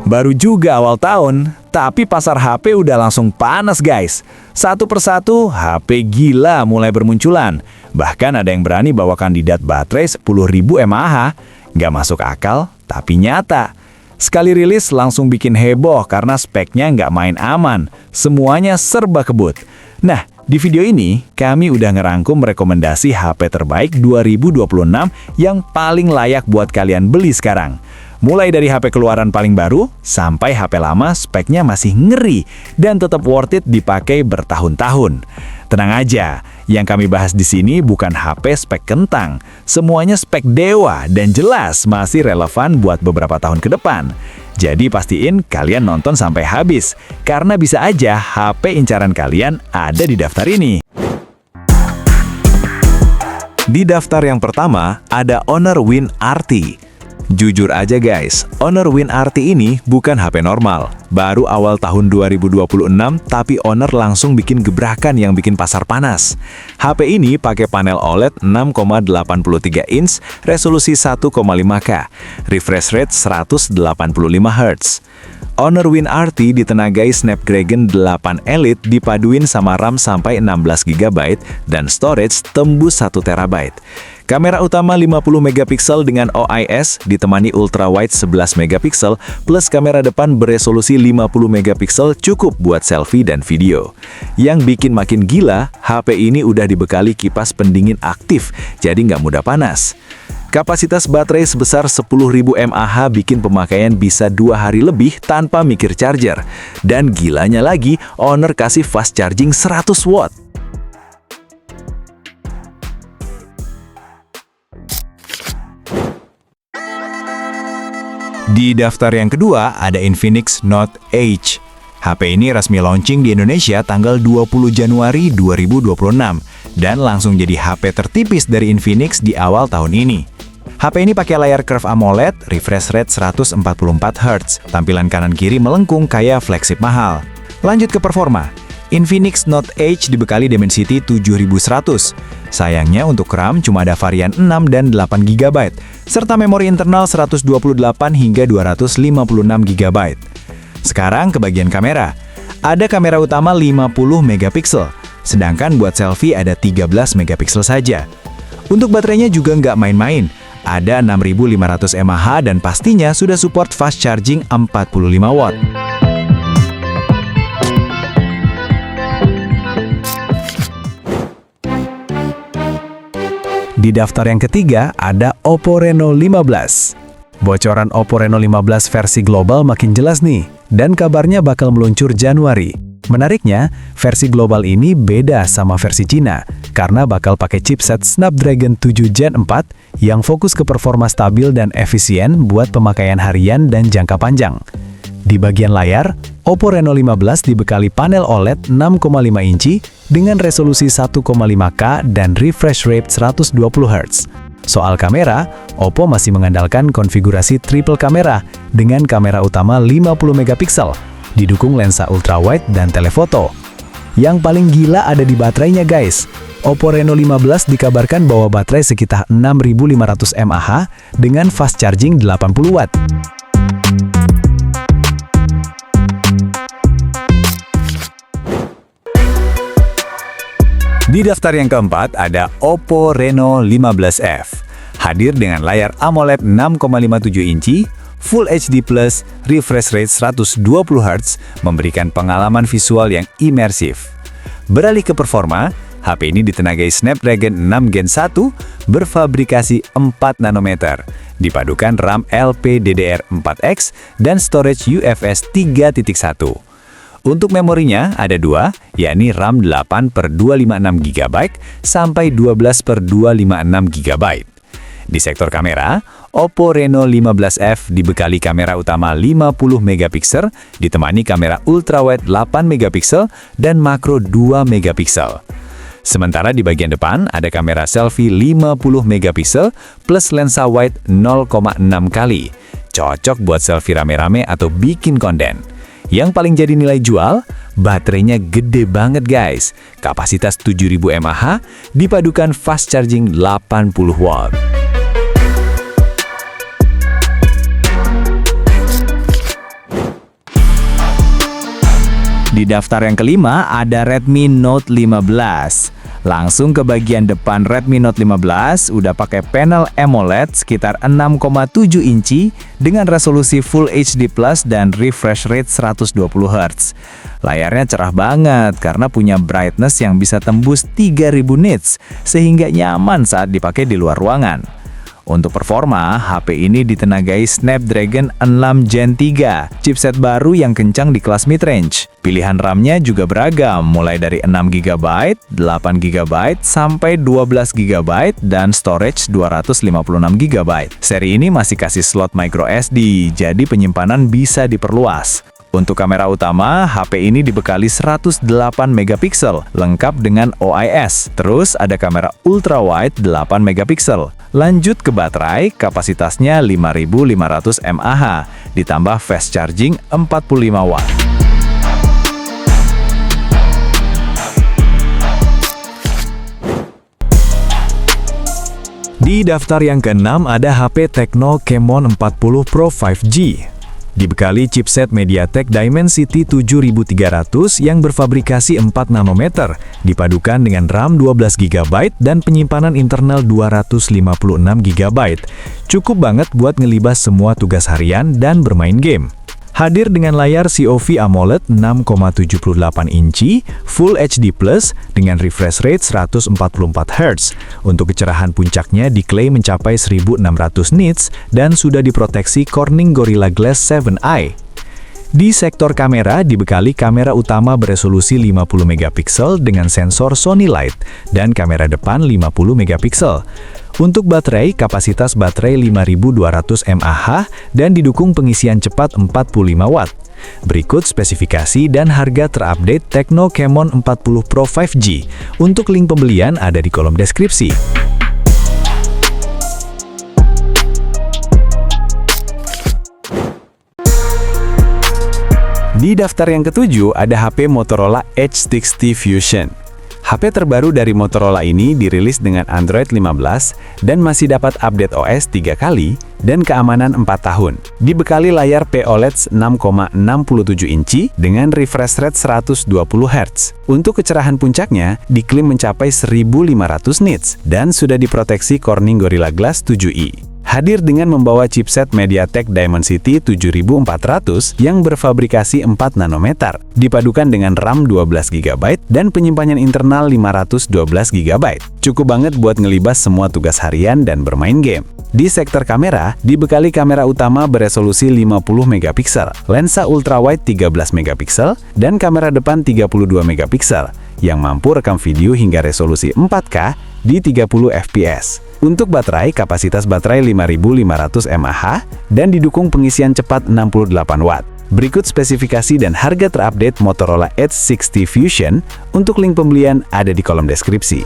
Baru juga awal tahun, tapi pasar HP udah langsung panas guys. Satu persatu, HP gila mulai bermunculan. Bahkan ada yang berani bawa kandidat baterai 10.000 mAh. Nggak masuk akal, tapi nyata. Sekali rilis langsung bikin heboh karena speknya nggak main aman. Semuanya serba kebut. Nah, di video ini, kami udah ngerangkum rekomendasi HP terbaik 2026 yang paling layak buat kalian beli sekarang. Mulai dari HP keluaran paling baru, sampai HP lama speknya masih ngeri dan tetap worth it dipakai bertahun-tahun. Tenang aja, yang kami bahas di sini bukan HP spek kentang. Semuanya spek dewa dan jelas masih relevan buat beberapa tahun ke depan. Jadi pastiin kalian nonton sampai habis, karena bisa aja HP incaran kalian ada di daftar ini. Di daftar yang pertama, ada Honor Win RT. Jujur aja guys, Honor Win RT ini bukan HP normal. Baru awal tahun 2026, tapi Honor langsung bikin gebrakan yang bikin pasar panas. HP ini pakai panel OLED 6,83 inch, resolusi 1,5K, refresh rate 185 Hz. Honor Win RT ditenagai Snapdragon 8 Elite dipaduin sama RAM sampai 16GB dan storage tembus 1TB. Kamera utama 50 megapiksel dengan OIS ditemani ultrawide 11 megapiksel plus kamera depan beresolusi 50 megapiksel cukup buat selfie dan video. Yang bikin makin gila, HP ini udah dibekali kipas pendingin aktif, jadi nggak mudah panas. Kapasitas baterai sebesar 10.000 mAh bikin pemakaian bisa 2 hari lebih tanpa mikir charger. Dan gilanya lagi, Honor kasih fast charging 100 watt. Di daftar yang kedua ada Infinix Note Edge. HP ini resmi launching di Indonesia tanggal 20 Januari 2026 dan langsung jadi HP tertipis dari Infinix di awal tahun ini. HP ini pakai layar curve AMOLED, refresh rate 144 Hz, tampilan kanan-kiri melengkung kayak flagship mahal. Lanjut ke performa. Infinix Note Edge dibekali Dimensity 7100. Sayangnya untuk RAM cuma ada varian 6 dan 8GB, serta memori internal 128 hingga 256GB. Sekarang ke bagian kamera. Ada kamera utama 50 megapiksel, sedangkan buat selfie ada 13 megapiksel saja. Untuk baterainya juga nggak main-main. Ada 6500 mAh dan pastinya sudah support fast charging 45 watt. Di daftar yang ketiga ada Oppo Reno 15. Bocoran Oppo Reno 15 versi global makin jelas nih, dan kabarnya bakal meluncur Januari. Menariknya, versi global ini beda sama versi Cina, karena bakal pakai chipset Snapdragon 7 Gen 4 yang fokus ke performa stabil dan efisien buat pemakaian harian dan jangka panjang. Di bagian layar, Oppo Reno 15 dibekali panel OLED 6,5 inci dengan resolusi 1,5K dan refresh rate 120 Hz. Soal kamera, Oppo masih mengandalkan konfigurasi triple kamera dengan kamera utama 50 megapiksel, didukung lensa ultrawide dan telefoto. Yang paling gila ada di baterainya guys. Oppo Reno 15 dikabarkan bawa baterai sekitar 6500 mAh dengan fast charging 80 watt. Di daftar yang keempat ada Oppo Reno 15F. Hadir dengan layar AMOLED 6,57 inci, Full HD+, refresh rate 120 Hz, memberikan pengalaman visual yang imersif. Beralih ke performa, HP ini ditenagai Snapdragon 6 Gen 1 berfabrikasi 4 nanometer, dipadukan RAM LPDDR4X dan storage UFS 3.1. Untuk memorinya ada dua, yakni RAM 8/256GB sampai 12/256GB. Di sektor kamera, Oppo Reno 15F dibekali kamera utama 50 megapiksel, ditemani kamera ultrawide 8 megapiksel dan makro 2 megapiksel. Sementara di bagian depan ada kamera selfie 50 megapiksel plus lensa wide 0,6 kali. Cocok buat selfie rame-rame atau bikin konten. Yang paling jadi nilai jual, baterainya gede banget guys. Kapasitas 7000 mAh dipadukan fast charging 80 watt. Di daftar yang kelima ada Redmi Note 15. Langsung ke bagian depan Redmi Note 15 udah pakai panel AMOLED sekitar 6,7 inci dengan resolusi Full HD Plus dan refresh rate 120 Hz. Layarnya cerah banget karena punya brightness yang bisa tembus 3000 nits sehingga nyaman saat dipakai di luar ruangan. Untuk performa, HP ini ditenagai Snapdragon 6 Gen 3, chipset baru yang kencang di kelas mid-range. Pilihan RAM-nya juga beragam, mulai dari 6GB, 8GB, sampai 12GB, dan storage 256GB. Seri ini masih kasih slot microSD, jadi penyimpanan bisa diperluas. Untuk kamera utama, HP ini dibekali 108MP, lengkap dengan OIS. Terus ada kamera ultrawide 8MP. Lanjut ke baterai, kapasitasnya 5500 mAh, ditambah fast charging 45 watt. Di daftar yang keenam ada HP Tecno Camon 40 Pro 5G. Dibekali chipset MediaTek Dimensity 7300 yang berfabrikasi 4 nanometer, dipadukan dengan RAM 12GB dan penyimpanan internal 256GB. Cukup banget buat ngelibas semua tugas harian dan bermain game. Hadir dengan layar COV AMOLED 6,78 inci, Full HD Plus dengan refresh rate 144Hz. Untuk kecerahan puncaknya diklaim mencapai 1600 nits dan sudah diproteksi Corning Gorilla Glass 7i. Di sektor kamera dibekali kamera utama beresolusi 50MP dengan sensor Sony Light dan kamera depan 50MP. Untuk baterai, kapasitas baterai 5200 mAh dan didukung pengisian cepat 45 watt. Berikut spesifikasi dan harga terupdate Tecno Camon 40 Pro 5G. Untuk link pembelian ada di kolom deskripsi. Di daftar yang ketujuh ada HP Motorola Edge 60 Fusion. HP terbaru dari Motorola ini dirilis dengan Android 15 dan masih dapat update OS 3 kali dan keamanan 4 tahun. Dibekali layar POLED 6,67 inci dengan refresh rate 120 Hz. Untuk kecerahan puncaknya diklaim mencapai 1500 nits dan sudah diproteksi Corning Gorilla Glass 7i. Hadir dengan membawa chipset MediaTek Dimensity 7400 yang berfabrikasi 4 nanometer, dipadukan dengan RAM 12GB dan penyimpanan internal 512GB. Cukup banget buat ngelibas semua tugas harian dan bermain game. Di sektor kamera, dibekali kamera utama beresolusi 50MP, lensa ultrawide 13MP, dan kamera depan 32MP, yang mampu rekam video hingga resolusi 4K di 30fps. Untuk baterai, kapasitas baterai 5500 mAh dan didukung pengisian cepat 68 watt. Berikut spesifikasi dan harga terupdate Motorola Edge 60 Fusion. Untuk link pembelian ada di kolom deskripsi.